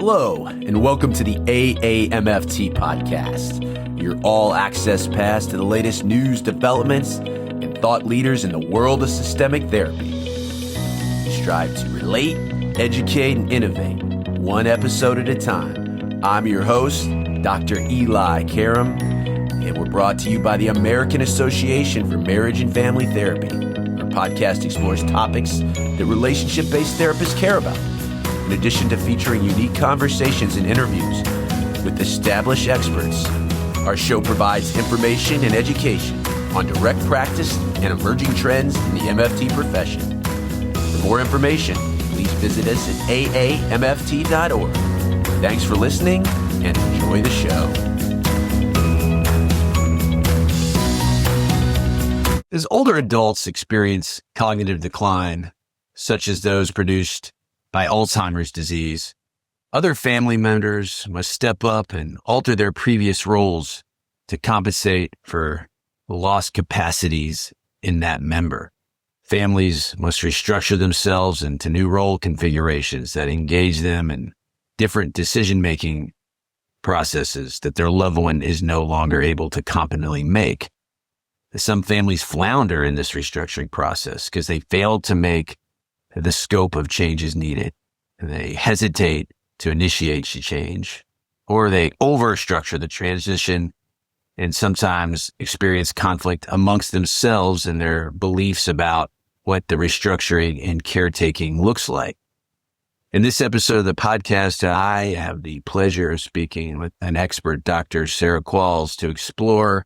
Hello, and welcome to the AAMFT podcast, your all-access pass to the latest news, developments, and thought leaders in the world of systemic therapy. We strive to relate, educate, and innovate, one episode at a time. I'm your host, Dr. Eli Karam, and we're brought to you by the American Association for Marriage and Family Therapy. Our podcast explores topics that relationship-based therapists care about. In addition to featuring unique conversations and interviews with established experts, our show provides information and education on direct practice and emerging trends in the MFT profession. For more information, please visit us at aamft.org. Thanks for listening and enjoy the show. As older adults experience cognitive decline, such as those produced by Alzheimer's disease, other family members must step up and alter their previous roles to compensate for lost capacities in that member. Families must restructure themselves into new role configurations that engage them in different decision-making processes that their loved one is no longer able to competently make. Some families flounder in this restructuring process because they failed to make the scope of changes needed. They hesitate to initiate change, or they overstructure the transition and sometimes experience conflict amongst themselves and their beliefs about what the restructuring and caretaking looks like. In this episode of the podcast, I have the pleasure of speaking with an expert, Dr. Sara Qualls, to explore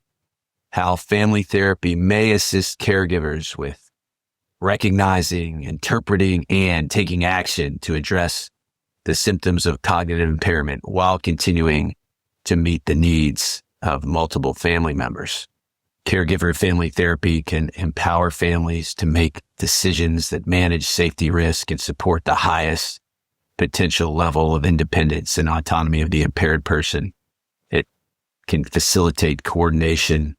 how family therapy may assist caregivers with recognizing, interpreting, and taking action to address the symptoms of cognitive impairment while continuing to meet the needs of multiple family members. Caregiver family therapy can empower families to make decisions that manage safety risk and support the highest potential level of independence and autonomy of the impaired person. It can facilitate coordination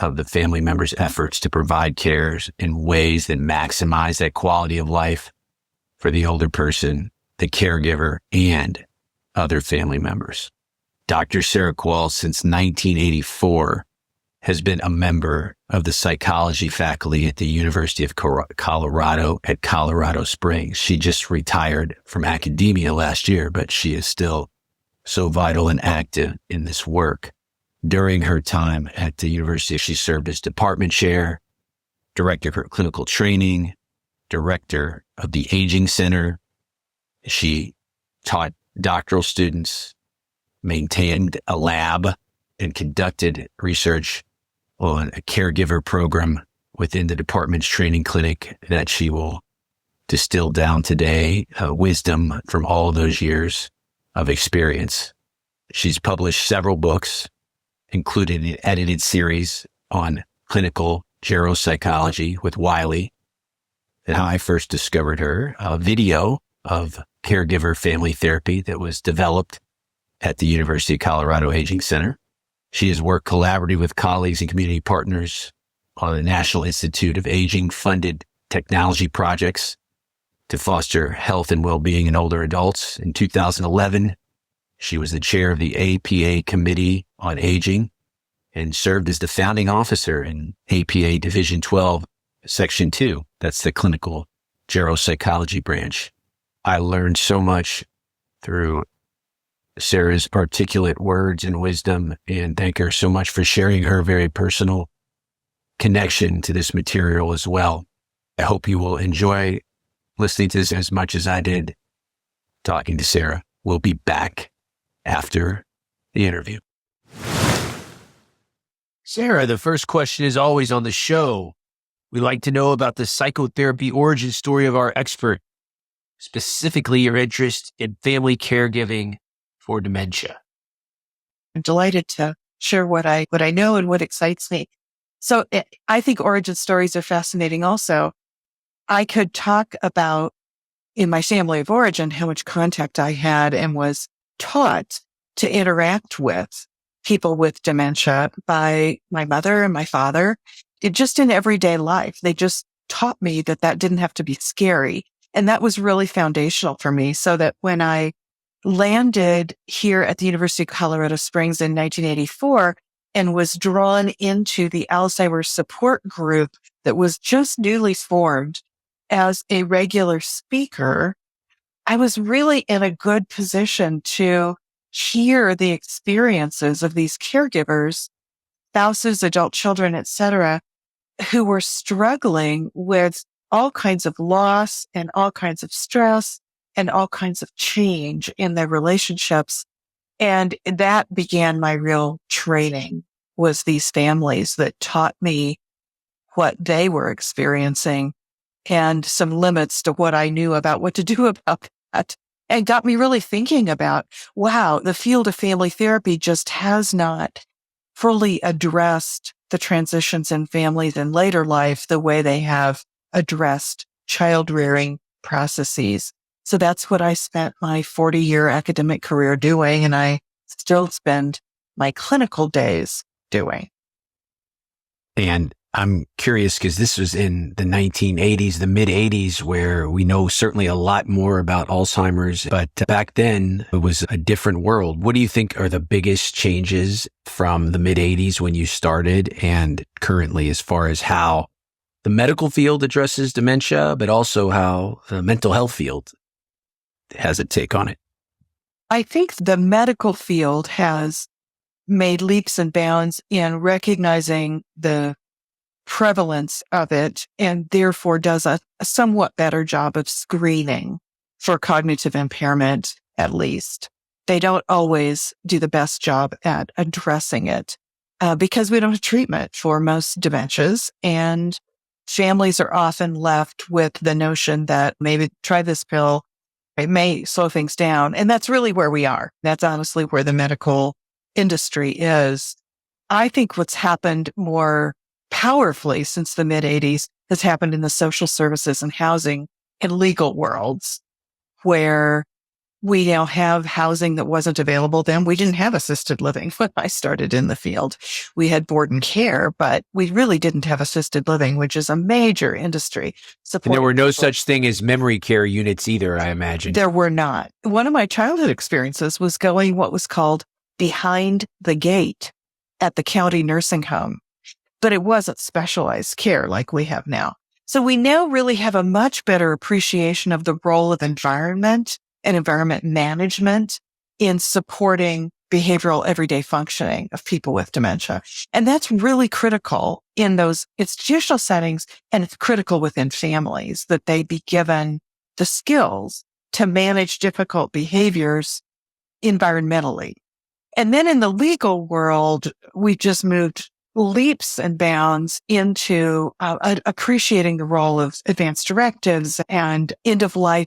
of the family members' efforts to provide care in ways that maximize that quality of life for the older person, the caregiver, and other family members. Dr. Sara Qualls, since 1984, has been a member of the psychology faculty at the University of Colorado at Colorado Springs. She just retired from academia last year, but she is still so vital and active in this work. During her time at the university, she served as department chair, director for clinical training, director of the Aging Center. She taught doctoral students, maintained a lab, and conducted research on a caregiver program within the department's training clinic that she will distill down today, wisdom from all those years of experience. She's published several books, including an edited series on clinical geropsychology with Wiley, and how I first discovered her, a video of caregiver family therapy that was developed at the University of Colorado Aging Center. She has worked collaboratively with colleagues and community partners on the National Institute of Aging funded technology projects to foster health and well-being in older adults. In 2011, she was the chair of the APA Committee on Aging and served as the founding officer in APA Division 12, Section 2. That's the clinical geropsychology branch. I learned so much through Sara's articulate words and wisdom, and thank her so much for sharing her very personal connection to this material as well. I hope you will enjoy listening to this as much as I did talking to Sara. We'll be back after the interview. Sara, the first question is always on the show. We like to know about the psychotherapy origin story of our expert, specifically your interest in family caregiving for dementia. I'm delighted to share what I know and what excites me. So I think origin stories are fascinating also. I could talk about in my family of origin how much contact I had and was taught to interact with people with dementia by my mother and my father. Just in everyday life, they just taught me that didn't have to be scary. And that was really foundational for me, so that when I landed here at the University of Colorado Springs in 1984 and was drawn into the Alzheimer's support group that was just newly formed as a regular speaker, I was really in a good position to hear the experiences of these caregivers, spouses, adult children, etc., who were struggling with all kinds of loss and all kinds of stress and all kinds of change in their relationships. And that began my real training, was these families that taught me what they were experiencing and some limits to what I knew about what to do about that. And got me really thinking about, wow, the field of family therapy just has not fully addressed the transitions in families in later life the way they have addressed child rearing processes. So that's what I spent my 40-year academic career doing, and I still spend my clinical days doing. And I'm curious because this was in the 1980s, the mid 80s, where we know certainly a lot more about Alzheimer's, but back then it was a different world. What do you think are the biggest changes from the mid 80s when you started and currently, as far as how the medical field addresses dementia, but also how the mental health field has a take on it? I think the medical field has made leaps and bounds in recognizing the prevalence of it, and therefore does a somewhat better job of screening for cognitive impairment, at least. They don't always do the best job at addressing it because we don't have treatment for most dementias, and families are often left with the notion that maybe try this pill, it may slow things down. And that's really where we are. That's honestly where the medical industry is. I think what's happened more powerfully since the mid 80s has happened in the social services and housing and legal worlds, where we now have housing that wasn't available then. We didn't have assisted living when I started in the field. We had board and care, but we really didn't have assisted living, which is a major industry. And there were no such thing as memory care units either, I imagine. There were not. One of my childhood experiences was going what was called behind the gate at the county nursing home, but it wasn't specialized care like we have now. So we now really have a much better appreciation of the role of environment and environment management in supporting behavioral everyday functioning of people with dementia. And that's really critical in those institutional settings, and it's critical within families that they be given the skills to manage difficult behaviors environmentally. And then in the legal world, we just moved leaps and bounds into appreciating the role of advanced directives and end-of-life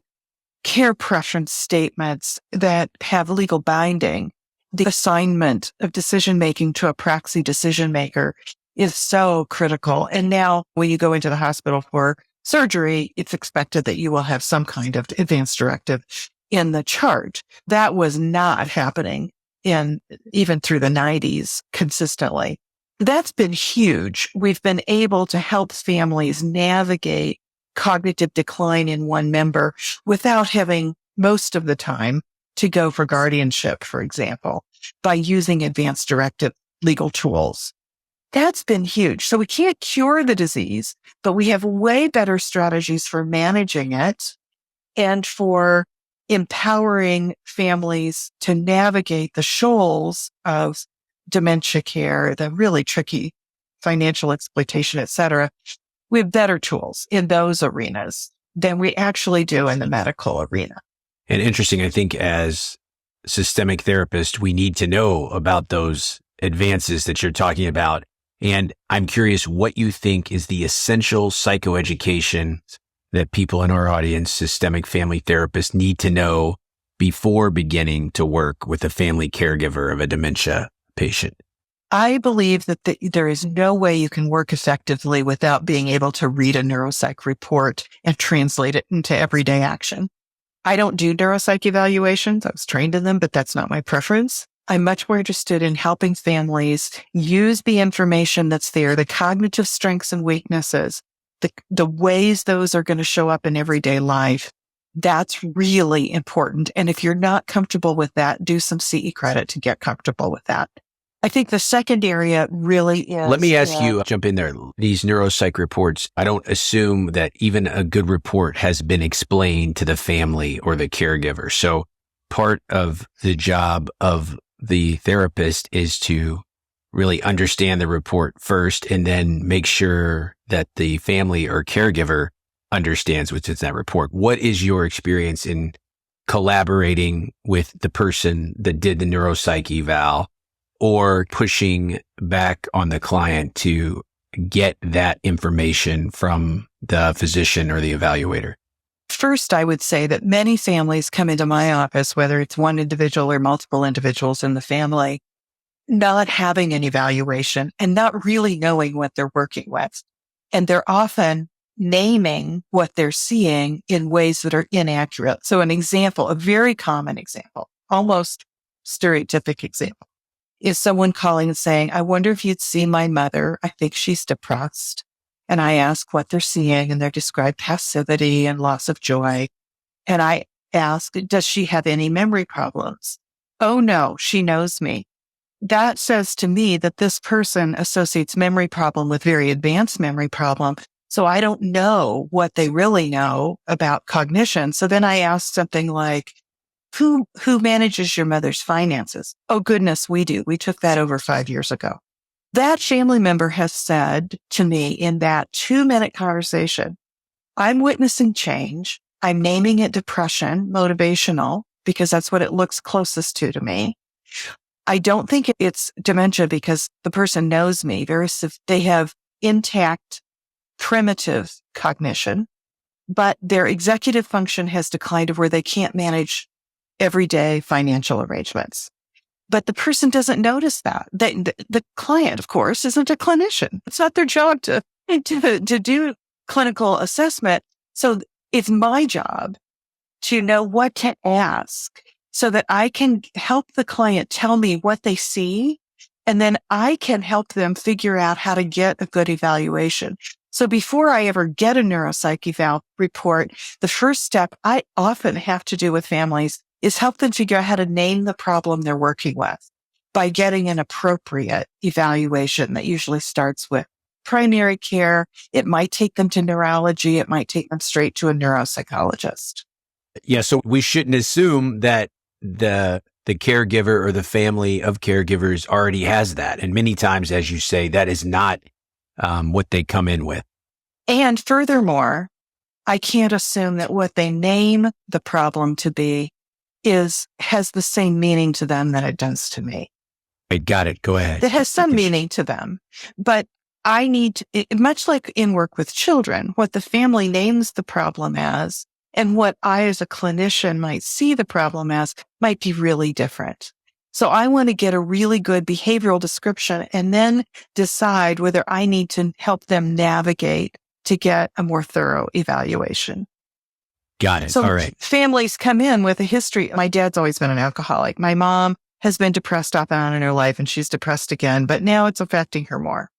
care preference statements that have legal binding. The assignment of decision-making to a proxy decision-maker is so critical. And now when you go into the hospital for surgery, it's expected that you will have some kind of advanced directive in the chart. That was not happening even through the 90s consistently. That's been huge. We've been able to help families navigate cognitive decline in one member without having most of the time to go for guardianship, for example, by using advanced directive legal tools. That's been huge. So we can't cure the disease, but we have way better strategies for managing it and for empowering families to navigate the shoals of dementia care, the really tricky financial exploitation, et cetera. We have better tools in those arenas than we actually do in the medical arena. And interesting, I think as systemic therapists, we need to know about those advances that you're talking about. And I'm curious what you think is the essential psychoeducation that people in our audience, systemic family therapists, need to know before beginning to work with a family caregiver of a dementia patient. I believe that there is no way you can work effectively without being able to read a neuropsych report and translate it into everyday action. I don't do neuropsych evaluations. I was trained in them, but that's not my preference. I'm much more interested in helping families use the information that's there, the cognitive strengths and weaknesses, the ways those are going to show up in everyday life, That's really important. And if you're not comfortable with that, do some CE credit to get comfortable with that. I think the second area really is... Let me ask you, jump in there. These neuropsych reports, I don't assume that even a good report has been explained to the family or the caregiver. So part of the job of the therapist is to really understand the report first and then make sure that the family or caregiver understands what's in that report. What is your experience in collaborating with the person that did the neuropsych eval or pushing back on the client to get that information from the physician or the evaluator? First, I would say that many families come into my office, whether it's one individual or multiple individuals in the family, not having an evaluation and not really knowing what they're working with. And they're often naming what they're seeing in ways that are inaccurate. So an example, a very common example, almost stereotypic example, is someone calling and saying, I wonder if you'd see my mother. I think she's depressed. And I ask what they're seeing, and they describe passivity and loss of joy. And I ask, does she have any memory problems? Oh, no, she knows me. That says to me that this person associates memory problem with very advanced memory problem. So I don't know what they really know about cognition. So then I ask something like, who manages your mother's finances? Oh, goodness, we do. We took that over 5 years ago. That family member has said to me in that 2-minute conversation, I'm witnessing change. I'm naming it depression, motivational, because that's what it looks closest to me. I don't think it's dementia because the person knows me. They have intact primitive cognition, but their executive function has declined to where they can't manage everyday financial arrangements. But the person doesn't notice that. The client, of course, isn't a clinician. It's not their job to do clinical assessment. So it's my job to know what to ask so that I can help the client tell me what they see, and then I can help them figure out how to get a good evaluation. So before I ever get a neuropsych eval report, the first step I often have to do with families is help them figure out how to name the problem they're working with by getting an appropriate evaluation that usually starts with primary care. It might take them to neurology. It might take them straight to a neuropsychologist. Yeah. So we shouldn't assume that the caregiver or the family of caregivers already has that. And many times, as you say, that is not what they come in with. And furthermore, I can't assume that what they name the problem to be has the same meaning to them that it does to me. I got it. Go ahead. It has some meaning to them, but I need to, much like in work with children, what the family names the problem as and what I as a clinician might see the problem as might be really different. So I want to get a really good behavioral description and then decide whether I need to help them navigate to get a more thorough evaluation. Got it. So all right. Families come in with a history. My dad's always been an alcoholic. My mom has been depressed off and on in her life, and she's depressed again, but now it's affecting her more.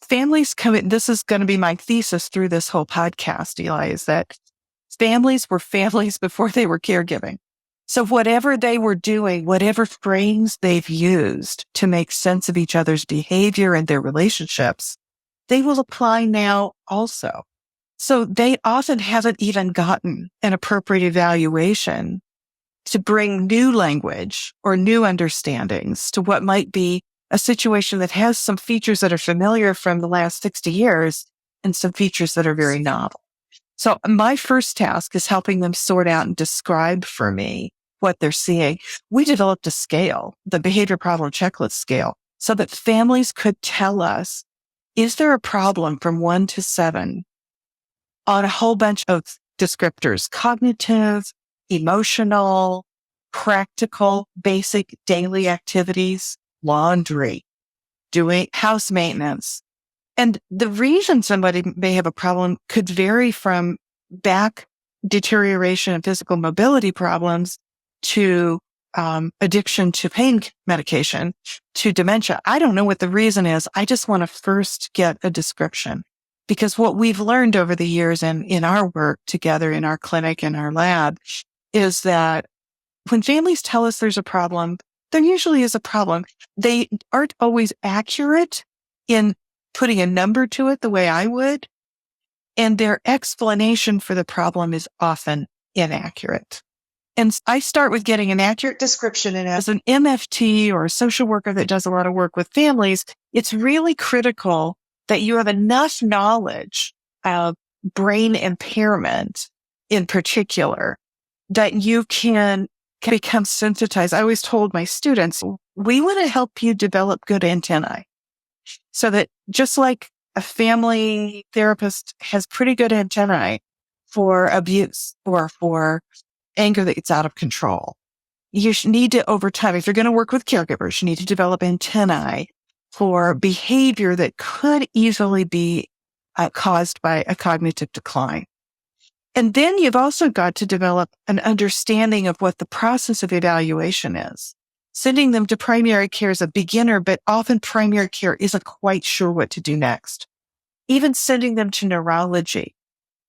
Families come in. This is going to be my thesis through this whole podcast, Eli, is that families were families before they were caregiving. So whatever they were doing, whatever frames they've used to make sense of each other's behavior and their relationships, they will apply now also. So they often haven't even gotten an appropriate evaluation to bring new language or new understandings to what might be a situation that has some features that are familiar from the last 60 years and some features that are very novel. So my first task is helping them sort out and describe for me what they're seeing. We developed a scale, the behavior problem checklist scale, so that families could tell us, is there a problem from 1 to 7 on a whole bunch of descriptors, cognitive, emotional, practical, basic daily activities, laundry, doing house maintenance. And the reason somebody may have a problem could vary from back deterioration and physical mobility problems to addiction to pain medication to dementia. I don't know what the reason is. I just want to first get a description. Because what we've learned over the years and in our work together in our clinic and our lab is that when families tell us there's a problem, there usually is a problem. They aren't always accurate in putting a number to it the way I would. And their explanation for the problem is often inaccurate. And I start with getting an accurate description. And as an MFT or a social worker that does a lot of work with families, it's really critical that you have enough knowledge of brain impairment in particular that you can become sensitized. I always told my students, we want to help you develop good antennae so that just like a family therapist has pretty good antennae for abuse or for anger that gets out of control, you need to, over time, if you're going to work with caregivers, you need to develop antennae for behavior that could easily be caused by a cognitive decline. And then you've also got to develop an understanding of what the process of evaluation is. Sending them to primary care is a beginner, but often primary care isn't quite sure what to do next. Even sending them to neurology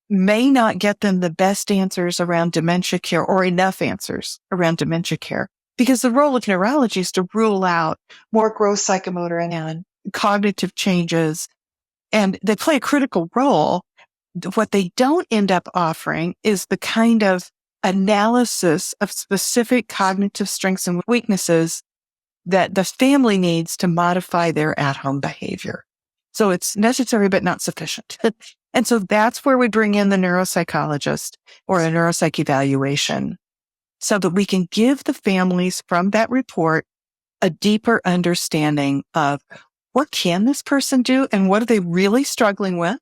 may not get them the best answers around dementia care or enough answers around dementia care, because the role of neurology is to rule out more gross psychomotor and cognitive changes, and they play a critical role. What they don't end up offering is the kind of analysis of specific cognitive strengths and weaknesses that the family needs to modify their at-home behavior. So it's necessary, but not sufficient. And so that's where we bring in the neuropsychologist or a neuropsych evaluation so that we can give the families from that report a deeper understanding of what can this person do and what are they really struggling with?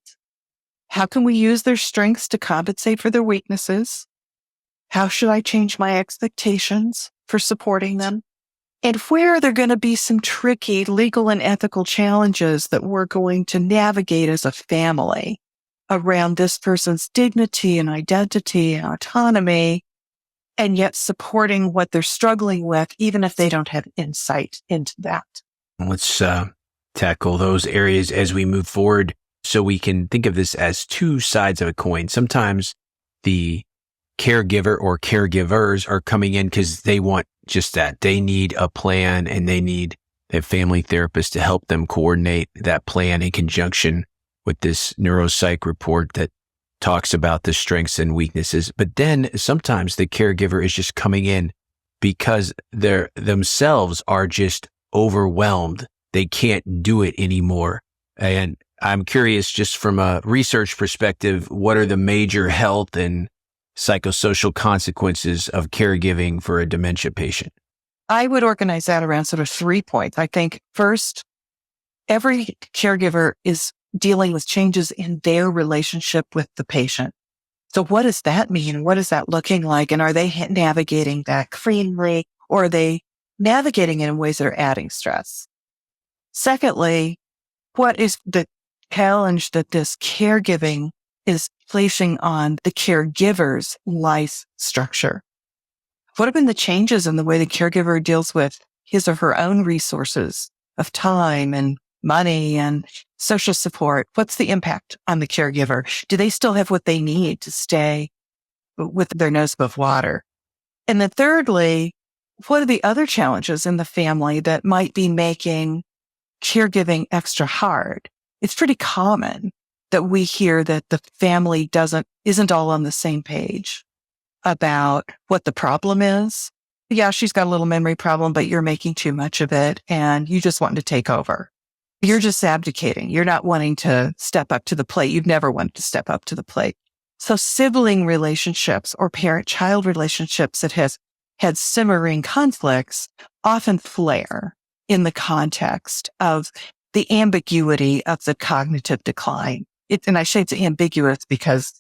How can we use their strengths to compensate for their weaknesses? How should I change my expectations for supporting them? And where are there going to be some tricky legal and ethical challenges that we're going to navigate as a family around this person's dignity and identity and autonomy, and yet supporting what they're struggling with, even if they don't have insight into that? Let's tackle those areas as we move forward so we can think of this as two sides of a coin. Sometimes the caregiver or caregivers are coming in because they want just that. They need a plan and they need a family therapist to help them coordinate that plan in conjunction with this neuropsych report that talks about the strengths and weaknesses. But then sometimes the caregiver is just coming in because they themselves are just overwhelmed. They can't do it anymore. And I'm curious, just from a research perspective, what are the major health and psychosocial consequences of caregiving for a dementia patient? I would organize that around sort of 3 points. I think first, every caregiver is dealing with changes in their relationship with the patient. So what does that mean? What is that looking like? And are they navigating that cleanly, or are they navigating it in ways that are adding stress? Secondly, what is the challenge that this caregiving is placing on the caregiver's life structure? What have been the changes in the way the caregiver deals with his or her own resources of time and money and social support? What's the impact on the caregiver? Do they still have what they need to stay with their nose above water? And then thirdly, what are the other challenges in the family that might be making caregiving extra hard? It's pretty common that we hear that the family isn't all on the same page about what the problem is. Yeah, she's got a little memory problem, but you're making too much of it and you just want to take over. You're just abdicating. You're not wanting to step up to the plate. You've never wanted to step up to the plate. So sibling relationships or parent-child relationships that has had simmering conflicts often flare in the context of the ambiguity of the cognitive decline. And I say it's ambiguous because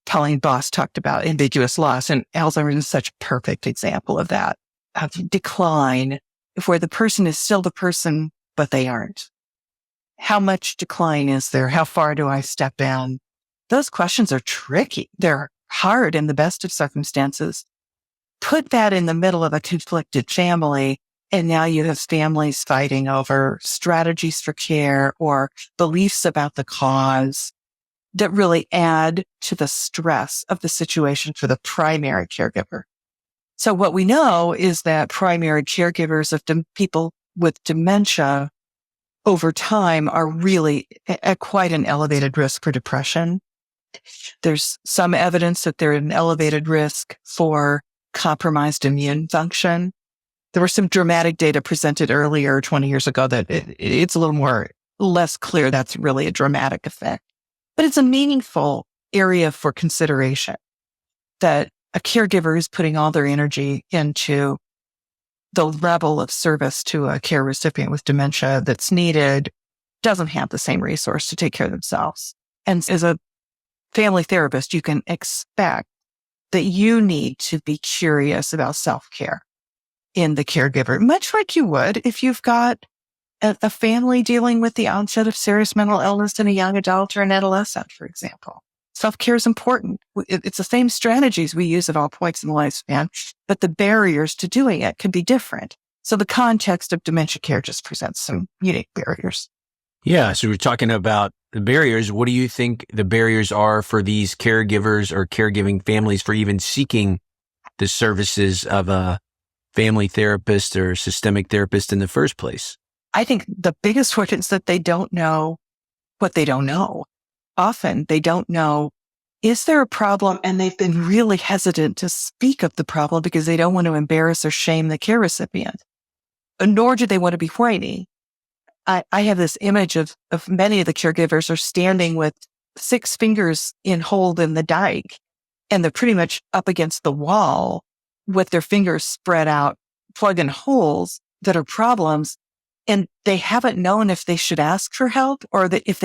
Colleen Boss talked about ambiguous loss, and Alzheimer's is such a perfect example of that, of decline, where the person is still the person, but they aren't. How much decline is there? How far do I step in? Those questions are tricky. They're hard in the best of circumstances. Put that in the middle of a conflicted family, and now you have families fighting over strategies for care or beliefs about the cause. that really add to the stress of the situation for the primary caregiver. So what we know is that primary caregivers of people with dementia over time are really at quite an elevated risk for depression. There's some evidence that they're at an elevated risk for compromised immune function. There were some dramatic data presented earlier 20 years ago that it's a little less clear that's really a dramatic effect. But it's a meaningful area for consideration that a caregiver is putting all their energy into the level of service to a care recipient with dementia that's needed, doesn't have the same resource to take care of themselves. And as a family therapist, you can expect that you need to be curious about self-care in the caregiver, much like you would if you've got a family dealing with the onset of serious mental illness in a young adult or an adolescent, for example. Self-care is important. It's the same strategies we use at all points in the lifespan, but the barriers to doing it can be different. So the context of dementia care just presents some unique barriers. Yeah. So we're talking about the barriers. What do you think the barriers are for these caregivers or caregiving families for even seeking the services of a family therapist or systemic therapist in the first place? I think the biggest one is that they don't know what they don't know. Often they don't know, is there a problem? And they've been really hesitant to speak of the problem because they don't want to embarrass or shame the care recipient, nor do they want to be whiny. I have this image of many of the caregivers are standing with 6 fingers in hold in the dike, and they're pretty much up against the wall with their fingers spread out, plugging holes that are problems. And they haven't known if they should ask for help or if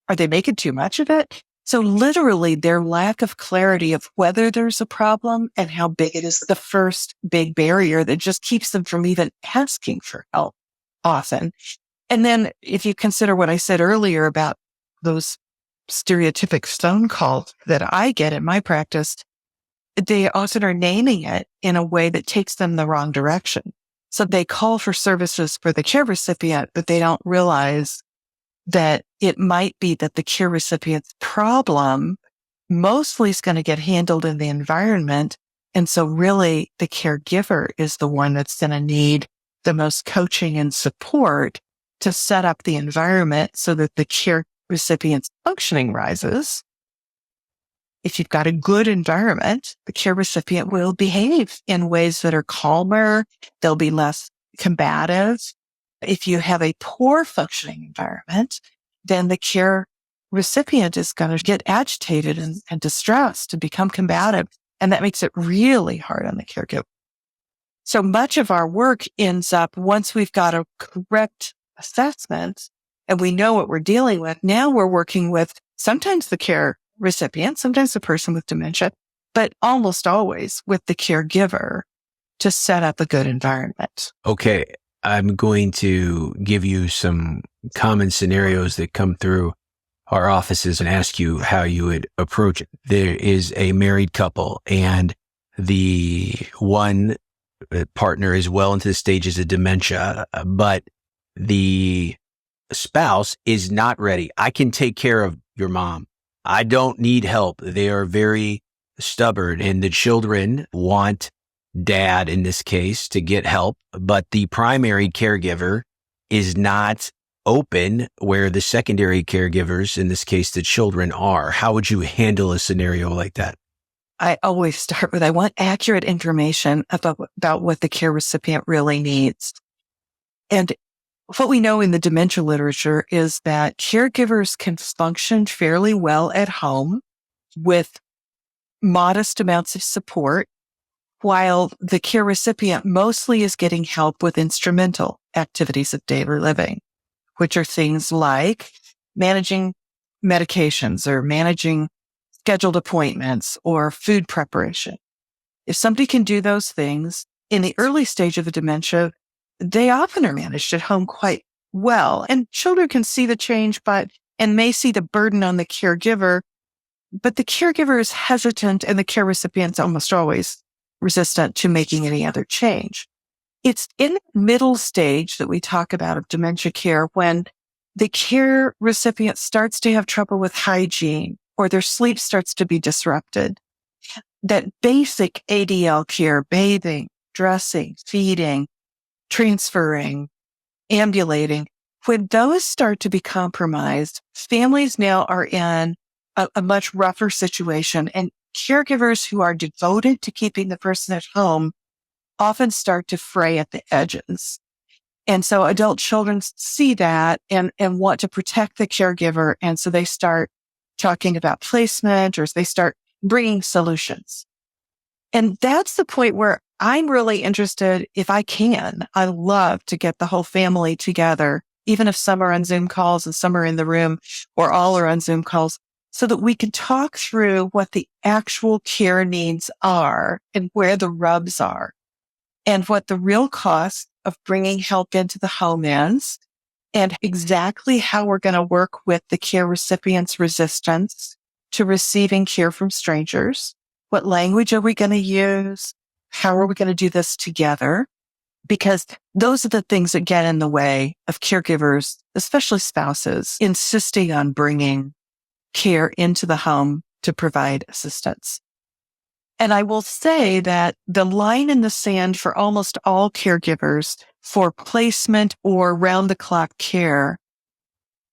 are they making too much of it? So literally their lack of clarity of whether there's a problem and how big it is the first big barrier that just keeps them from even asking for help often. And then if you consider what I said earlier about those stereotypic phone calls that I get in my practice, they often are naming it in a way that takes them the wrong direction. So they call for services for the care recipient, but they don't realize that it might be that the care recipient's problem mostly is going to get handled in the environment. And so really the caregiver is the one that's going to need the most coaching and support to set up the environment so that the care recipient's functioning rises. If you've got a good environment, the care recipient will behave in ways that are calmer. They'll be less combative. If you have a poor functioning environment, then the care recipient is going to get agitated and distressed and become combative. And that makes it really hard on the caregiver. So much of our work ends up, once we've got a correct assessment and we know what we're dealing with, now we're working with sometimes the care recipient, sometimes the person with dementia, but almost always with the caregiver to set up a good environment. Okay. I'm going to give you some common scenarios that come through our offices and ask you how you would approach it. There is a married couple and the one partner is well into the stages of dementia, but the spouse is not ready. I can take care of your mom. I don't need help. They are very stubborn and the children want dad in this case to get help, but the primary caregiver is not open where the secondary caregivers, in this case, the children are. How would you handle a scenario like that? I always start with, I want accurate information about what the care recipient really needs. And what we know in the dementia literature is that caregivers can function fairly well at home with modest amounts of support, while the care recipient mostly is getting help with instrumental activities of daily living, which are things like managing medications or managing scheduled appointments or food preparation. If somebody can do those things in the early stage of the dementia, they often are managed at home quite well. And children can see the change, and may see the burden on the caregiver, but the caregiver is hesitant and the care recipient's almost always resistant to making any other change. It's in the middle stage that we talk about of dementia care when the care recipient starts to have trouble with hygiene or their sleep starts to be disrupted, that basic ADL care, bathing, dressing, feeding, transferring, ambulating, when those start to be compromised, families now are in a much rougher situation, and caregivers who are devoted to keeping the person at home often start to fray at the edges. And so adult children see that and want to protect the caregiver. And so they start talking about placement or they start bringing solutions. And that's the point where I'm really interested, if I can, I love to get the whole family together, even if some are on Zoom calls and some are in the room or all are on Zoom calls, so that we can talk through what the actual care needs are and where the rubs are and what the real cost of bringing help into the home is and exactly how we're going to work with the care recipient's resistance to receiving care from strangers. What language are we going to use? How are we going to do this together? Because those are the things that get in the way of caregivers, especially spouses, insisting on bringing care into the home to provide assistance. And I will say that the line in the sand for almost all caregivers for placement or round-the-clock care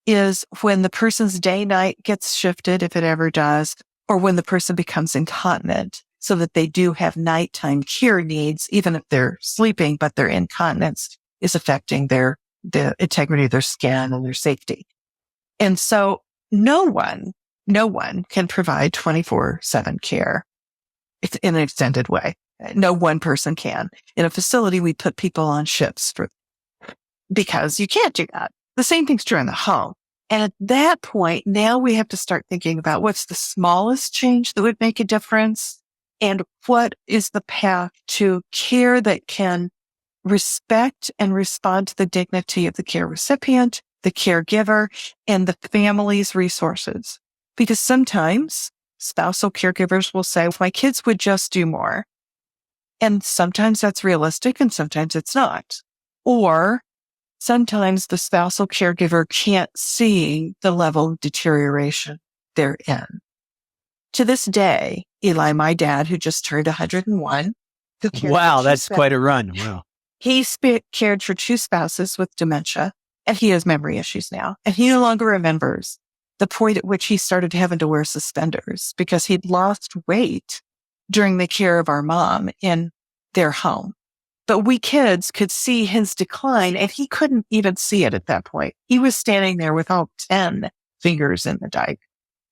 is when the person's day-night gets shifted, if it ever does, or when the person becomes incontinent, so that they do have nighttime care needs, even if they're sleeping, but their incontinence is affecting the integrity of their skin and their safety. And so no one can provide 24/7 care. It's in an extended way. No one person can. In a facility, we put people on shifts because you can't do that. The same thing's true in the home. And at that point, now we have to start thinking about what's the smallest change that would make a difference and what is the path to care that can respect and respond to the dignity of the care recipient, the caregiver, and the family's resources. Because sometimes spousal caregivers will say, my kids would just do more. And sometimes that's realistic and sometimes it's not. Or sometimes the spousal caregiver can't see the level of deterioration they're in. To this day, Eli, my dad, who just turned 101. Wow, that's quite a run. Wow. He cared for 2 spouses with dementia, and he has memory issues now. And he no longer remembers the point at which he started having to wear suspenders because he'd lost weight during the care of our mom in their home. But we kids could see his decline, and he couldn't even see it at that point. He was standing there with all 10 fingers in the dike,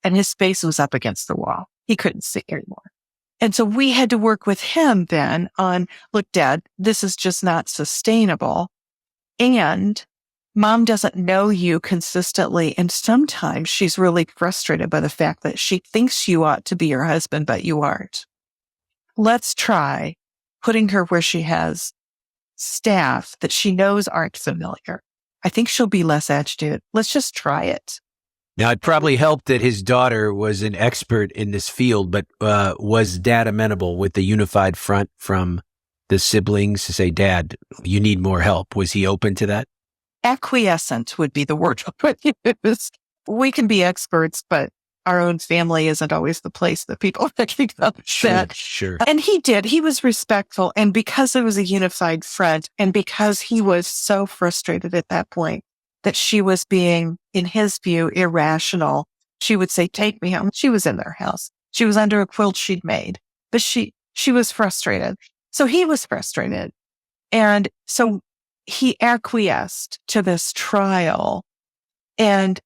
and his face was up against the wall. He couldn't see anymore. And so we had to work with him then on, look, Dad, this is just not sustainable. And Mom doesn't know you consistently. And sometimes she's really frustrated by the fact that she thinks you ought to be your husband, but you aren't. Let's try putting her where she has staff that she knows aren't familiar. I think she'll be less agitated. Let's just try it. Now, it probably helped that his daughter was an expert in this field, but was Dad amenable with the unified front from the siblings to say, Dad, you need more help? Was he open to that? Acquiescent would be the word I would use. We can be experts, but our own family isn't always the place that people recognize that. Sure. And he did. He was respectful. And because it was a unified front and because he was so frustrated at that point that she was being, in his view, irrational, she would say, take me home. She was in their house. She was under a quilt she'd made, but she was frustrated. So he was frustrated. And so he acquiesced to this trial. And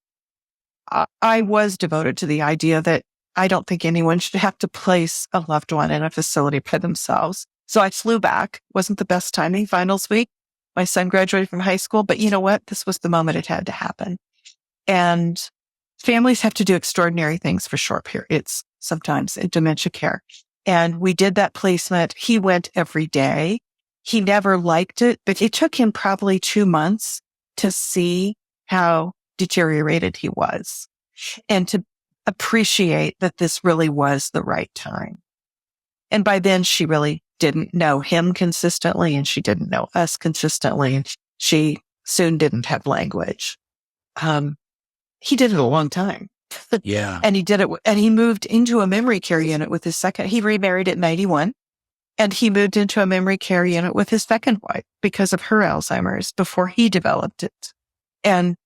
I was devoted to the idea that I don't think anyone should have to place a loved one in a facility by themselves. So I flew back. Wasn't the best timing, finals week. My son graduated from high school, but you know what? This was the moment it had to happen. And families have to do extraordinary things for short periods, sometimes in dementia care. And we did that placement. He went every day. He never liked it, but it took him probably 2 months to see how deteriorated he was and to appreciate that this really was the right time. And by then she really didn't know him consistently and she didn't know us consistently. And she soon didn't have language. he did it a long time. Yeah. And he did it, and he moved into a memory care unit with his he remarried at 91, and he moved into a memory care unit with his second wife because of her Alzheimer's before he developed it. And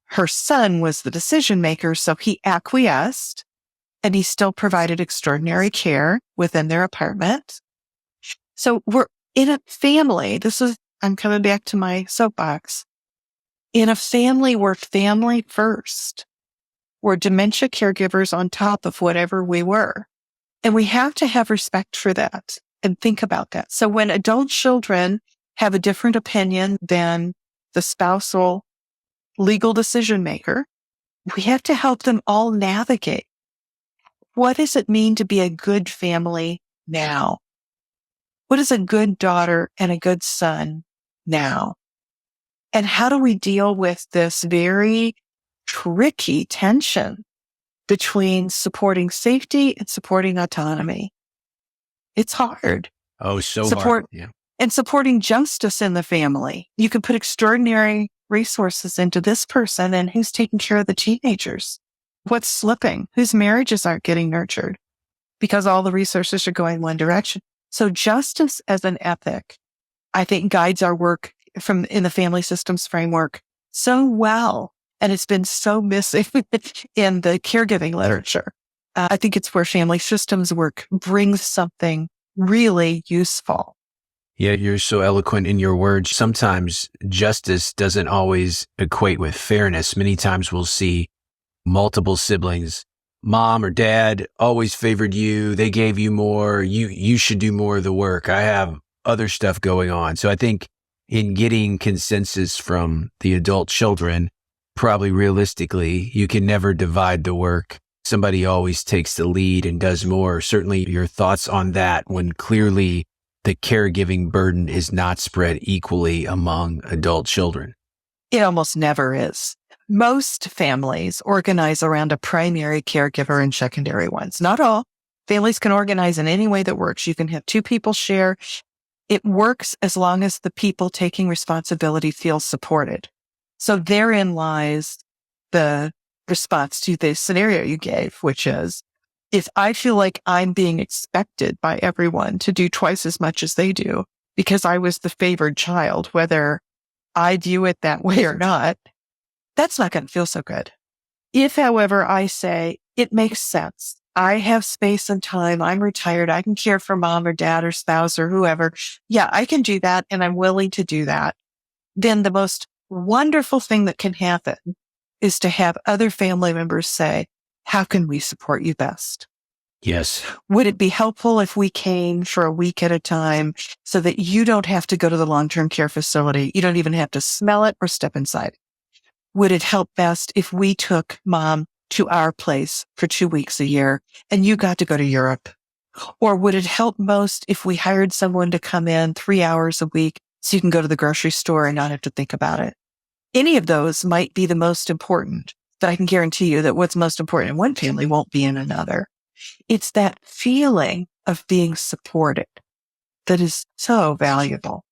her son was the decision maker, so he acquiesced, and he still provided extraordinary care within their apartment. So we're in a family. I'm coming back to my soapbox. In a family, we're family first. We're dementia caregivers on top of whatever we were. And we have to have respect for that and think about that. So when adult children have a different opinion than the spousal legal decision maker, we have to help them all navigate. What does it mean to be a good family now? What is a good daughter and a good son now? And how do we deal with this very tricky tension between supporting safety and supporting autonomy? It's hard. Oh, so hard. Yeah. And supporting justice in the family. You can put extraordinary resources into this person, and who's taking care of the teenagers? What's slipping? Whose marriages aren't getting nurtured because all the resources are going one direction? So justice as an ethic, I think, guides our work in the family systems framework so well. And it's been so missing in the caregiving literature. I think it's where family systems work brings something really useful. Yeah, you're so eloquent in your words. Sometimes justice doesn't always equate with fairness. Many times we'll see multiple siblings. Mom or dad always favored you. They gave you more. You should do more of the work. I have other stuff going on. So I think in getting consensus from the adult children, probably realistically, you can never divide the work. Somebody always takes the lead and does more. Certainly your thoughts on that when clearly the caregiving burden is not spread equally among adult children. It almost never is. Most families organize around a primary caregiver and secondary ones. Not all. Families can organize in any way that works. You can have two people share. It works as long as the people taking responsibility feel supported. So therein lies the response to the scenario you gave, which is, if I feel like I'm being expected by everyone to do twice as much as they do because I was the favored child, whether I view it that way or not, that's not going to feel so good. If, however, I say it makes sense, I have space and time, I'm retired, I can care for mom or dad or spouse or whoever. Yeah, I can do that, and I'm willing to do that. Then the most wonderful thing that can happen is to have other family members say, how can we support you best? Yes. Would it be helpful if we came for a week at a time so that you don't have to go to the long-term care facility? You don't even have to smell it or step inside. Would it help best if we took mom to our place for 2 weeks a year and you got to go to Europe? Or would it help most if we hired someone to come in 3 hours a week so you can go to the grocery store and not have to think about it? Any of those might be the most important, but I can guarantee you that what's most important in one family won't be in another. It's that feeling of being supported that is so valuable.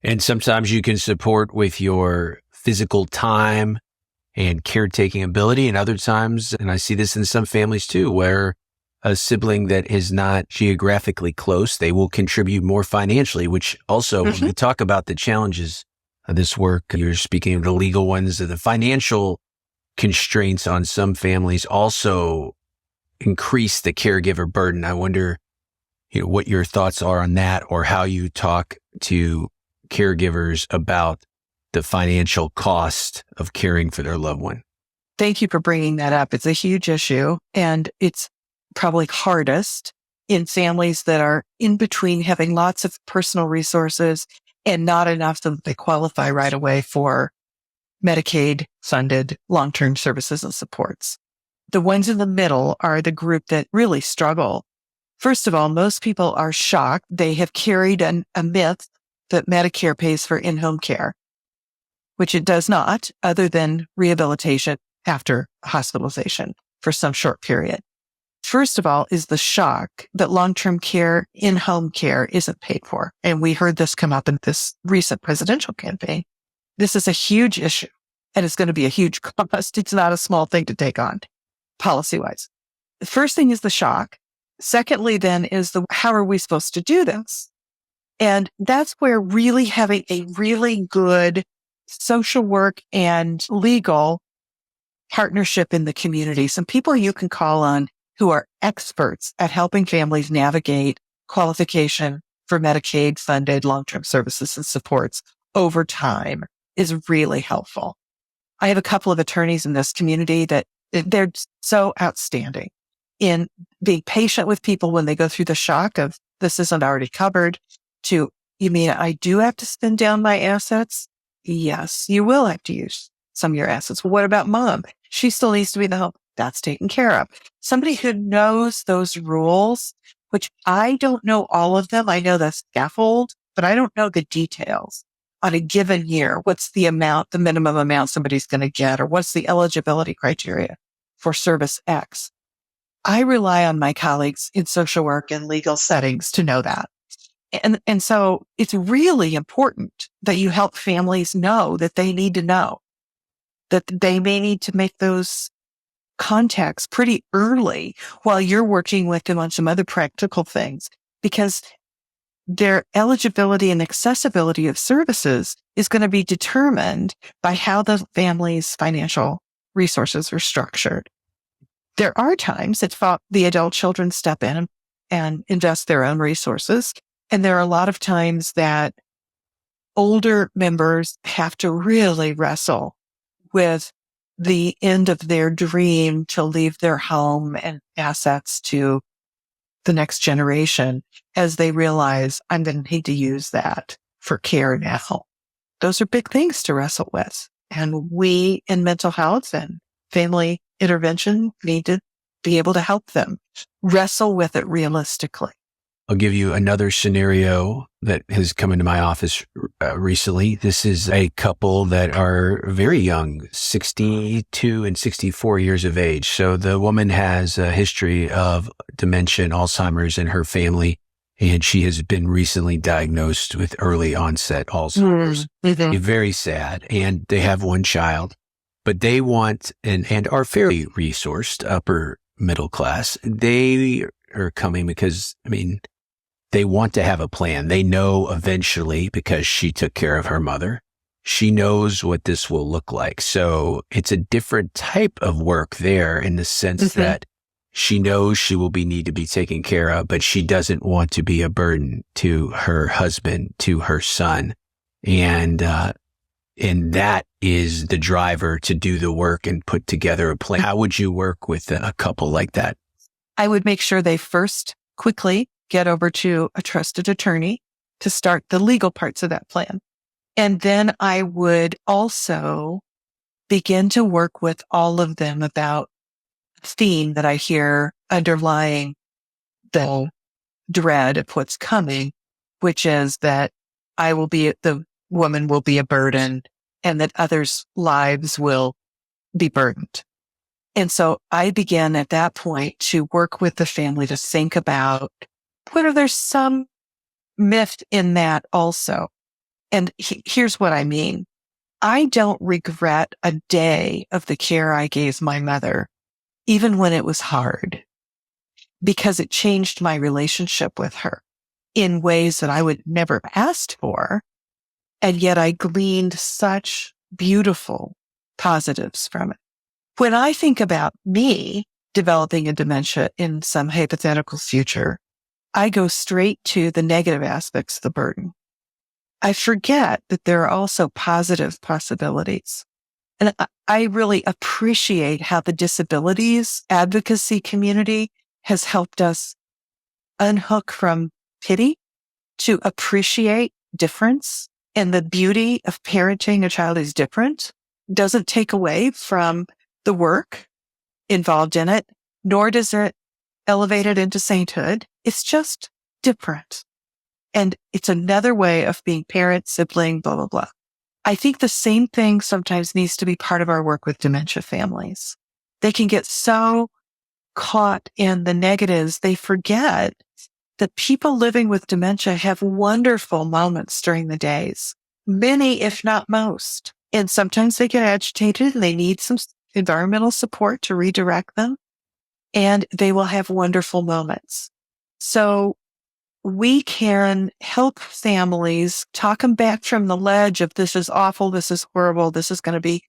And sometimes you can support with your physical time and caretaking ability. And other times, and I see this in some families too, where a sibling that is not geographically close, they will contribute more financially, which also, when we talk about the challenges of this work, you're speaking of the legal ones, the financial constraints on some families also increase the caregiver burden. I wonder, what your thoughts are on that, or how you talk to caregivers about the financial cost of caring for their loved one. Thank you for bringing that up. It's a huge issue, and it's probably hardest in families that are in between having lots of personal resources and not enough so that they qualify right away for Medicaid-funded long-term services and supports. The ones in the middle are the group that really struggle. First of all, most people are shocked. They have carried a myth that Medicare pays for in-home care, which it does not, other than rehabilitation after hospitalization for some short period. First of all is the shock that long-term care, in-home care isn't paid for. And we heard this come up in this recent presidential campaign. This is a huge issue. and it's going to be a huge cost. It's not a small thing to take on policy-wise. The first thing is the shock. Secondly, then is how are we supposed to do this? And that's where really having a really good social work and legal partnership in the community, some people you can call on who are experts at helping families navigate qualification for Medicaid funded long-term services and supports over time is really helpful. I have a couple of attorneys in this community that they're so outstanding in being patient with people when they go through the shock of this isn't already covered to, you mean I do have to spend down my assets? Yes, you will have to use some of your assets. Well, what about mom? She still needs to be in the home. That's taken care of. Somebody who knows those rules, which I don't know all of them. I know the scaffold, but I don't know the details on a given year. What's the amount, the minimum amount somebody's going to get, or what's the eligibility criteria for service X? I rely on my colleagues in social work and legal settings to know that. And so it's really important that you help families know that they need to know that they may need to make those contacts pretty early while you're working with them on some other practical things, because their eligibility and accessibility of services is going to be determined by how the family's financial resources are structured. There are times that the adult children step in and invest their own resources. And there are a lot of times that older members have to really wrestle with the end of their dream to leave their home and assets to the next generation as they realize I'm going to need to use that for care now. Those are big things to wrestle with. And we in mental health and family intervention need to be able to help them wrestle with it realistically. I'll give you another scenario that has come into my office recently. This is a couple that are very young, 62 and 64 years of age. So the woman has a history of dementia and Alzheimer's in her family, and she has been recently diagnosed with early onset Alzheimer's. Mm-hmm. Very sad. And they have one child, but they want and are fairly resourced, upper middle class. They are coming because, they want to have a plan. They know eventually, because she took care of her mother, she knows what this will look like. So it's a different type of work there in the sense that she knows she will need to be taken care of, but she doesn't want to be a burden to her husband, to her son. And that is the driver to do the work and put together a plan. How would you work with a couple like that? I would make sure they first quickly get over to a trusted attorney to start the legal parts of that plan. And then I would also begin to work with all of them about the theme that I hear underlying the dread of what's coming, which is that the woman will be a burden and that others' lives will be burdened. And so I began at that point to work with the family to think about whether there's some myth in that also. And here's what I mean. I don't regret a day of the care I gave my mother, even when it was hard, because it changed my relationship with her in ways that I would never have asked for. And yet I gleaned such beautiful positives from it. When I think about me developing a dementia in some hypothetical future, I go straight to the negative aspects of the burden. I forget that there are also positive possibilities. And I really appreciate how the disabilities advocacy community has helped us unhook from pity to appreciate difference. And the beauty of parenting a child is different doesn't take away from the work involved in it, nor does it elevate it into sainthood. It's just different. And it's another way of being parent, sibling, blah, blah, blah. I think the same thing sometimes needs to be part of our work with dementia families. They can get so caught in the negatives, they forget that people living with dementia have wonderful moments during the days. Many, if not most, And sometimes they get agitated and they need some environmental support to redirect them. And they will have wonderful moments. So we can help families talk them back from the ledge of this is awful, this is horrible, this is going to be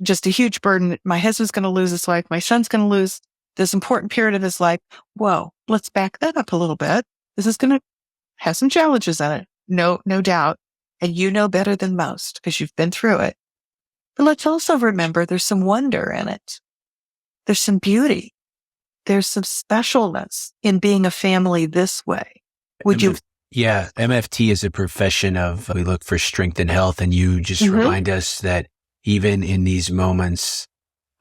just a huge burden. My husband's going to lose his life. My son's going to lose this important period of his life. Whoa, let's back that up a little bit. This is going to have some challenges in it. No doubt. And you know better than most because you've been through it. But let's also remember there's some wonder in it. There's some beauty. There's some specialness in being a family this way. Yeah, MFT is a profession of, we look for strength and health. And you just remind us that even in these moments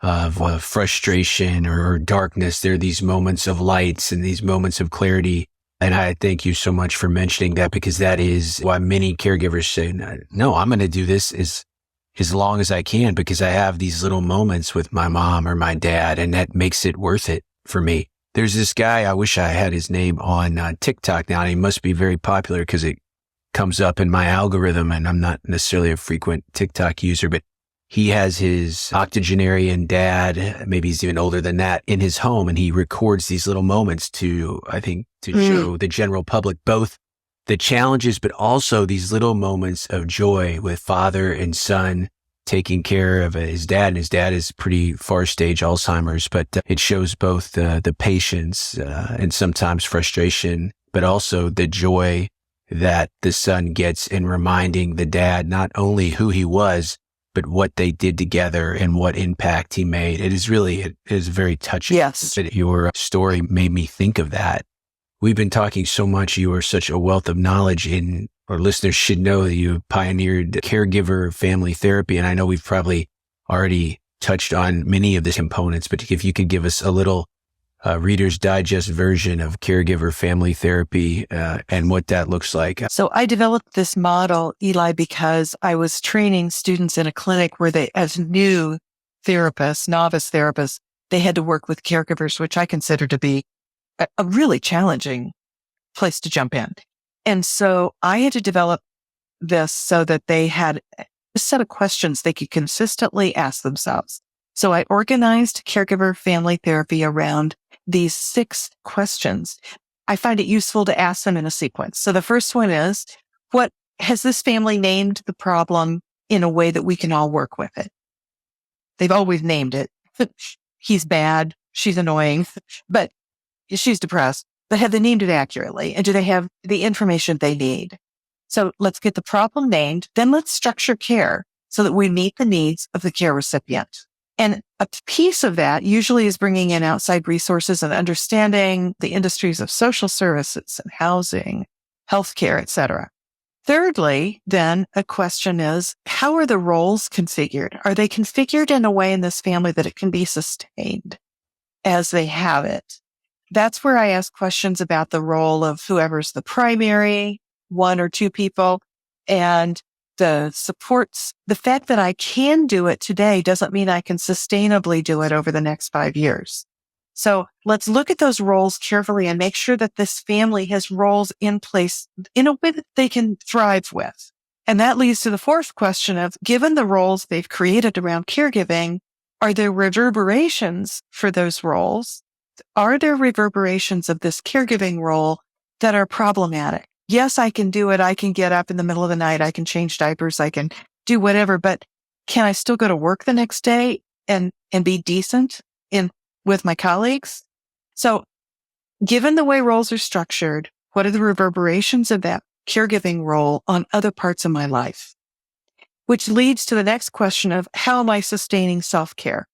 of frustration or darkness, there are these moments of lights and these moments of clarity. And I thank you so much for mentioning that, because that is why many caregivers say, no, I'm going to do this as long as I can, because I have these little moments with my mom or my dad, and that makes it worth it for me. There's this guy, I wish I had his name on TikTok now, and he must be very popular because it comes up in my algorithm, and I'm not necessarily a frequent TikTok user, but he has his octogenarian dad, maybe he's even older than that, in his home, and he records these little moments to show the general public both the challenges, but also these little moments of joy with father and son taking care of his dad. And his dad is pretty far stage Alzheimer's, but it shows both the patience and sometimes frustration, but also the joy that the son gets in reminding the dad not only who he was, but what they did together and what impact he made. It is very touching. Yes. Your story made me think of that. We've been talking so much. You are such a wealth of knowledge, our listeners should know that you pioneered caregiver family therapy. And I know we've probably already touched on many of the components, but if you could give us a little Reader's Digest version of caregiver family therapy and what that looks like. So I developed this model, Eli, because I was training students in a clinic where they, as new therapists, novice therapists, they had to work with caregivers, which I consider to be a really challenging place to jump in. And so I had to develop this so that they had a set of questions they could consistently ask themselves. So I organized caregiver family therapy around these 6 questions. I find it useful to ask them in a sequence. So the first one is, what has this family named the problem in a way that we can all work with it? They've always named it. He's bad. She's annoying, but she's depressed. But have they named it accurately? And do they have the information they need? So let's get the problem named. Then let's structure care so that we meet the needs of the care recipient. And a piece of that usually is bringing in outside resources and understanding the industries of social services and housing, healthcare, et cetera. Thirdly, then a question is, how are the roles configured? Are they configured in a way in this family that it can be sustained as they have it? That's where I ask questions about the role of whoever's the primary, 1 or 2 people, and the supports. The fact that I can do it today doesn't mean I can sustainably do it over the next 5 years. So let's look at those roles carefully and make sure that this family has roles in place in a way that they can thrive with. And that leads to the 4th question of, given the roles they've created around caregiving, are there reverberations for those roles? Are there reverberations of this caregiving role that are problematic? Yes, I can do it. I can get up in the middle of the night. I can change diapers. I can do whatever, but can I still go to work the next day and be decent with my colleagues? So given the way roles are structured, what are the reverberations of that caregiving role on other parts of my life? Which leads to the next question of, how am I sustaining self-care?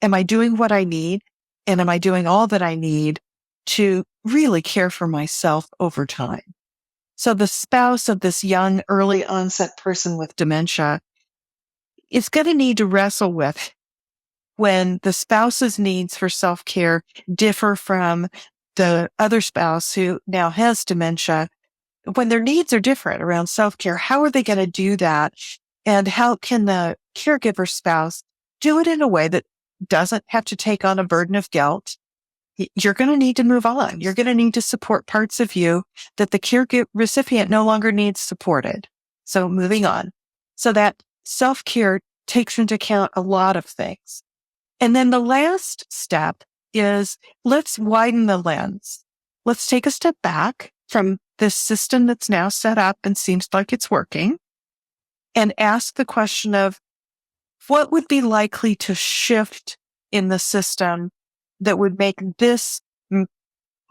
Am I doing what I need? And am I doing all that I need to really care for myself over time? So the spouse of this young, early onset person with dementia is going to need to wrestle with when the spouse's needs for self-care differ from the other spouse who now has dementia. When their needs are different around self-care, how are they going to do that? And how can the caregiver spouse do it in a way that doesn't have to take on a burden of guilt? You're going to need to move on. You're going to need to support parts of you that the care recipient no longer needs supported. So moving on. So that self-care takes into account a lot of things. And then the last step is let's widen the lens. Let's take a step back from this system that's now set up and seems like it's working and ask the question of what would be likely to shift in the system that would make this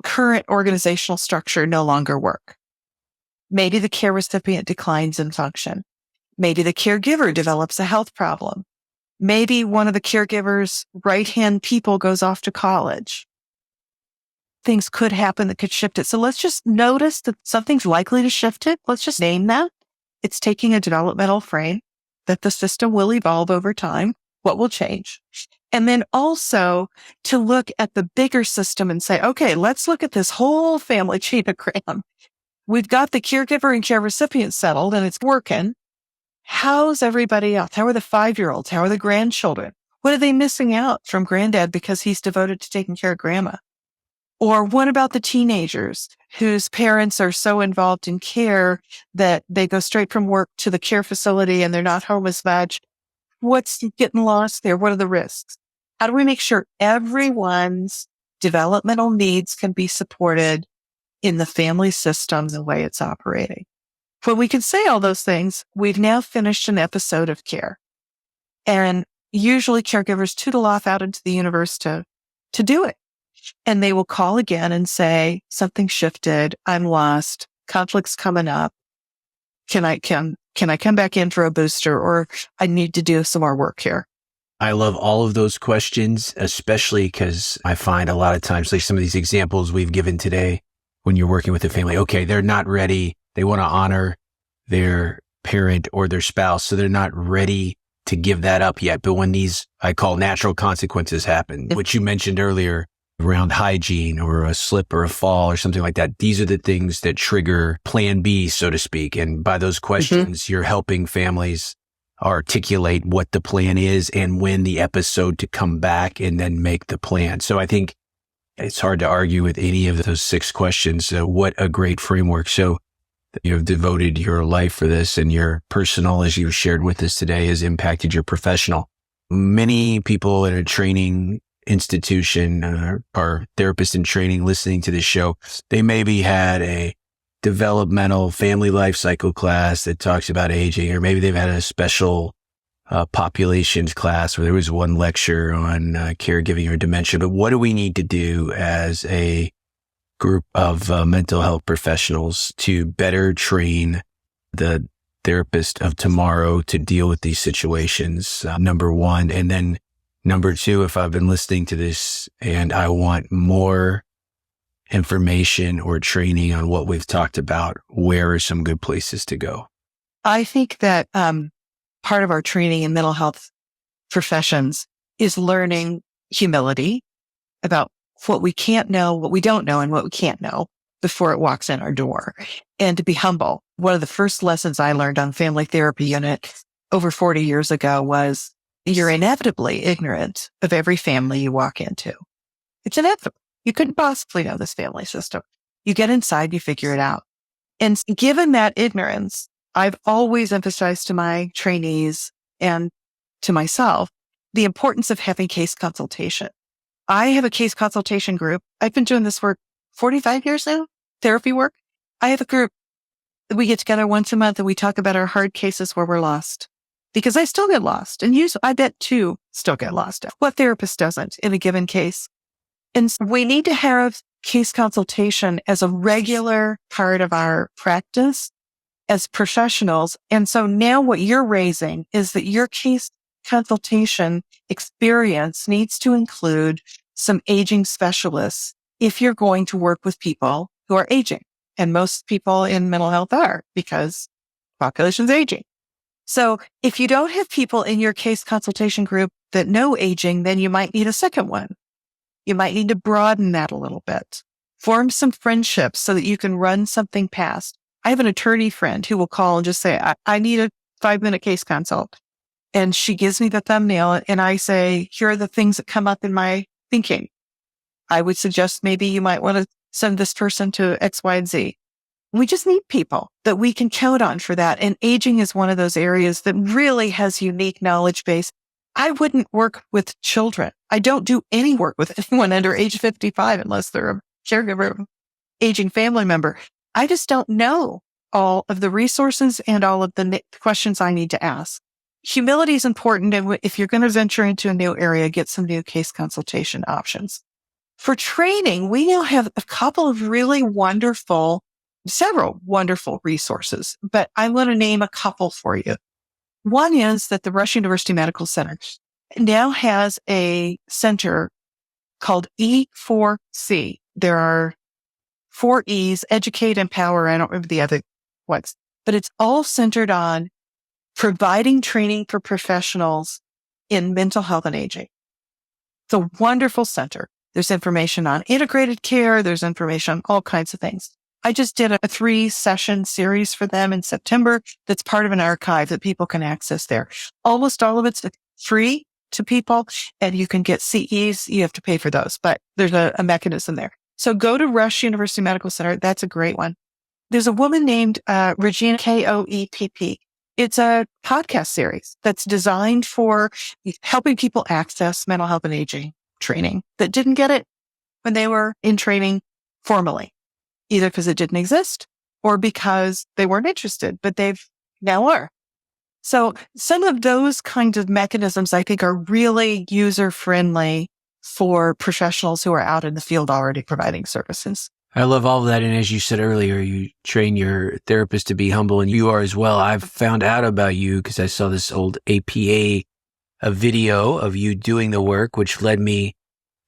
current organizational structure no longer work. Maybe the care recipient declines in function. Maybe the caregiver develops a health problem. Maybe one of the caregiver's right-hand people goes off to college. Things could happen that could shift it. So let's just notice that something's likely to shift it. Let's just name that. It's taking a developmental frame that the system will evolve over time. What will change? And then also to look at the bigger system and say, okay, let's look at this whole family genogram. We've got the caregiver and care recipient settled and it's working. How's everybody else? How are the 5-year-olds? How are the grandchildren? What are they missing out from granddad because he's devoted to taking care of grandma? Or what about the teenagers whose parents are so involved in care that they go straight from work to the care facility and they're not home as much? What's getting lost there? What are the risks? How do we make sure everyone's developmental needs can be supported in the family system the way it's operating? When we can say all those things, we've now finished an episode of care. And usually caregivers tootle off out into the universe to do it. And they will call again and say, something shifted. I'm lost. Conflict's coming up. Can I come back in for a booster, or I need to do some more work here? I love all of those questions, especially because I find a lot of times, like some of these examples we've given today, when you're working with a family, okay, they're not ready. They want to honor their parent or their spouse, so they're not ready to give that up yet. But when these, I call natural consequences happen, which you mentioned earlier around hygiene or a slip or a fall or something like that, these are the things that trigger plan B, so to speak. And by those questions, you're helping families articulate what the plan is and when the episode to come back and then make the plan. So I think it's hard to argue with any of those 6 questions. So what a great framework. So you have devoted your life for this, and your personal, as you've shared with us today, has impacted your professional. Many people in a training institution or therapists in training listening to this show, they maybe had a developmental family life cycle class that talks about aging, or maybe they've had a special populations class where there was one lecture on caregiving or dementia. But what do we need to do as a group of mental health professionals to better train the therapist of tomorrow to deal with these situations? Number one. And then number two, if I've been listening to this and I want more information or training on what we've talked about, where are some good places to go? I think that part of our training in mental health professions is learning humility about what we can't know, what we don't know, and what we can't know before it walks in our door, and to be humble. One of the first lessons I learned on family therapy unit over 40 years ago was you're inevitably ignorant of every family you walk into. It's inevitable. You couldn't possibly know this family system. You get inside, you figure it out. And given that ignorance, I've always emphasized to my trainees and to myself the importance of having case consultation. I have a case consultation group. I've been doing this work 45 years now, therapy work. I have a group that we get together once a month and we talk about our hard cases where we're lost. Because I still get lost, and I bet too still get lost. What therapist doesn't in a given case? And so we need to have case consultation as a regular part of our practice as professionals. And so now what you're raising is that your case consultation experience needs to include some aging specialists if you're going to work with people who are aging. And most people in mental health are, because population's aging. So if you don't have people in your case consultation group that know aging, then you might need a second one. You might need to broaden that a little bit. Form some friendships so that you can run something past. I have an attorney friend who will call and just say, I need a 5-minute case consult. And she gives me the thumbnail and I say, here are the things that come up in my thinking. I would suggest maybe you might want to send this person to X, Y, and Z. We just need people that we can count on for that. And aging is one of those areas that really has unique knowledge base. I wouldn't work with children. I don't do any work with anyone under age 55 unless they're a caregiver, aging family member. I just don't know all of the resources and all of the questions I need to ask. Humility is important. And if you're going to venture into a new area, get some new case consultation options. For training, we now have a couple of several wonderful resources, but I want to name a couple for you. One is that the Rush University Medical Center now has a center called E4C. There are 4 E's: educate, empower. I don't remember the other ones, but it's all centered on providing training for professionals in mental health and aging. It's a wonderful center. There's information on integrated care. There's information on all kinds of things. I just did a 3-session series for them in September that's part of an archive that people can access there. Almost all of it's free to people, and you can get CEs. You have to pay for those, but there's a mechanism there. So go to Rush University Medical Center. That's a great one. There's a woman named Regina, Koepp. It's a podcast series that's designed for helping people access mental health and aging training that didn't get it when they were in training formally, either because it didn't exist or because they weren't interested, but they've now are. So some of those kinds of mechanisms, I think, are really user-friendly for professionals who are out in the field already providing services. I love all of that. And as you said earlier, you train your therapist to be humble, and you are as well. I've found out about you because I saw this old APA video of you doing the work, which led me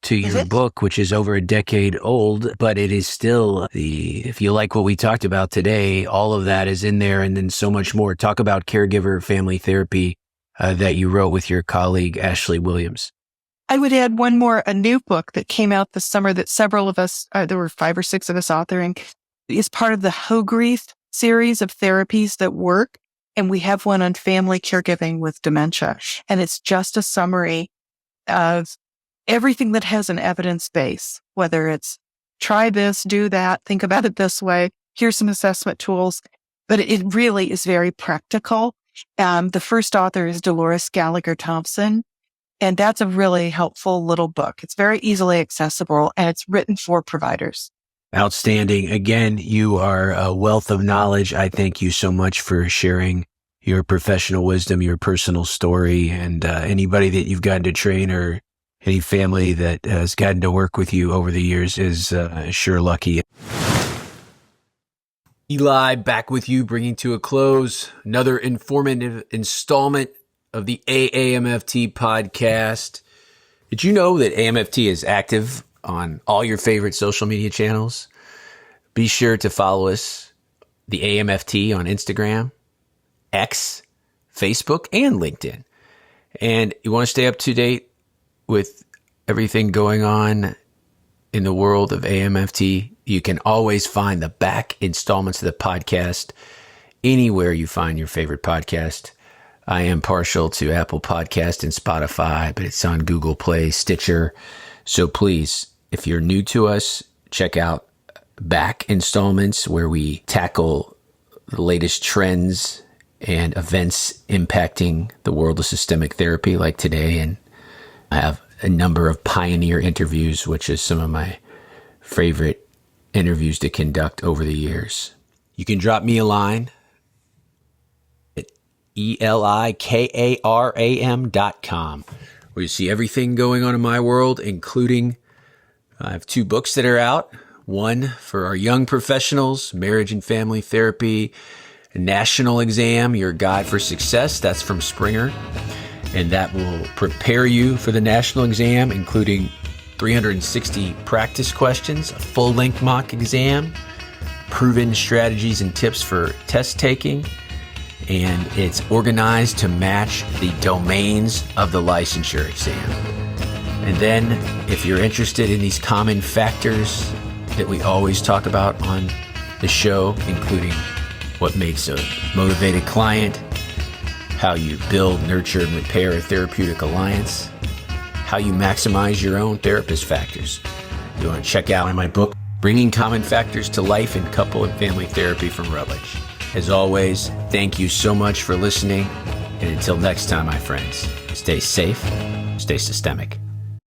to your book, which is over a decade old, but it is still if you like what we talked about today, all of that is in there and then so much more. Talk about caregiver family therapy that you wrote with your colleague, Ashley Williams. I would add one more, a new book that came out this summer that several of us, there were 5 or 6 of us authoring, is part of the Hogreath series of therapies that work. And we have one on family caregiving with dementia. And it's just a summary of everything that has an evidence base, whether it's try this, do that, think about it this way, here's some assessment tools. But it really is very practical. The first author is Dolores Gallagher Thompson. And that's a really helpful little book. It's very easily accessible and it's written for providers. Outstanding. Again, you are a wealth of knowledge. I thank you so much for sharing your professional wisdom, your personal story, and anybody that you've gotten to train or any family that has gotten to work with you over the years is sure lucky. Eli, back with you, bringing to a close another informative installment of the AAMFT podcast. Did you know that AAMFT is active on all your favorite social media channels? Be sure to follow us, the AAMFT, on Instagram, X, Facebook, and LinkedIn. And you want to stay up to date with everything going on in the world of AAMFT, you can always find the back installments of the podcast anywhere you find your favorite podcast. I am partial to Apple Podcast and Spotify, but it's on Google Play, Stitcher. So please, if you're new to us, check out back installments where we tackle the latest trends and events impacting the world of systemic therapy like today. And I have a number of pioneer interviews, which is some of my favorite interviews to conduct over the years. You can drop me a line at elikaram.com, where you see everything going on in my world, including I have 2 books that are out. One for our young professionals, Marriage and Family Therapy, National Exam, Your Guide for Success. That's from Springer. And that will prepare you for the national exam, including 360 practice questions, a full-length mock exam, proven strategies and tips for test taking, and it's organized to match the domains of the licensure exam. And then, if you're interested in these common factors that we always talk about on the show, including what makes a motivated client, how you build, nurture, and repair a therapeutic alliance, how you maximize your own therapist factors. You want to check out my book, bringing common factors to life in couple and family therapy from rubbish. As always, thank you so much for listening. And until next time, my friends, stay safe, stay systemic.